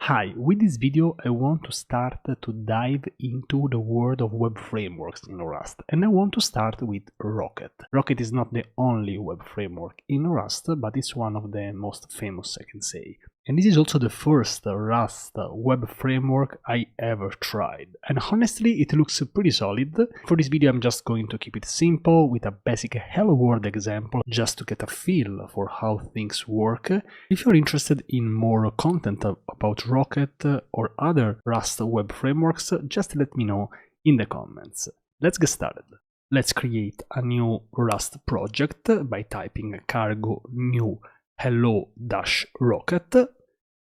Hi, with this video I want to start to dive into the world of web frameworks in Rust, and I want to start with Rocket. Rocket is not the only web framework in Rust, but it's one of the most famous, I can say. And this is also the first Rust web framework I ever tried. And honestly, it looks pretty solid. For this video, I'm just going to keep it simple with a basic Hello World example, just to get a feel for how things work. If you're interested in more content about Rocket or other Rust web frameworks, just let me know in the comments. Let's get started. Let's create a new Rust project by typing cargo new hello-rocket.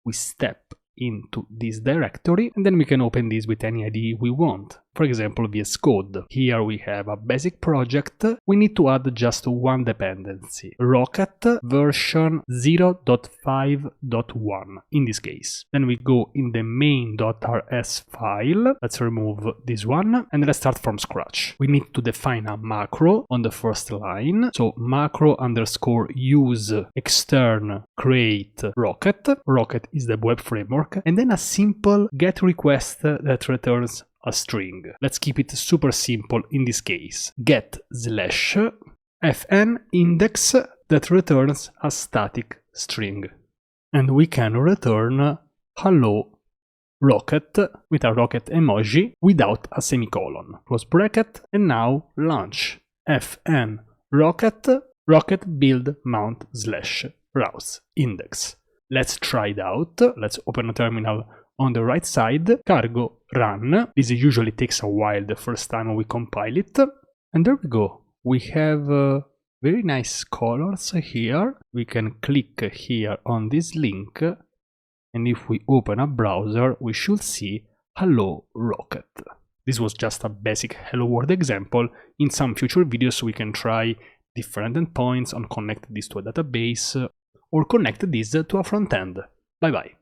We step into this directory and then we can open this with any IDE we want. For example, VS Code. Here we have a basic project. We need to add just one dependency, Rocket version 0.5.1 in this case. Then we go in the main.rs file. Let's remove this one and let's start from scratch. We need to define a macro on the first line. So macro underscore use extern create Rocket. Rocket is the web framework. And then a simple get request that returns a string. Let's keep it super simple in this case. Get slash fn index that returns a static string. And we can return hello rocket with a rocket emoji without a semicolon. Close bracket and now launch fn rocket build mount slash rouse index. Let's try it out. Let's open a terminal on the right side, cargo run. This usually takes a while the first time we compile it. And there we go. We have very nice colors here. We can click here on this link. And if we open a browser, we should see Hello Rocket. This was just a basic Hello World example. In some future videos, we can try different endpoints and connect this to a database or connect this to a front end. Bye bye.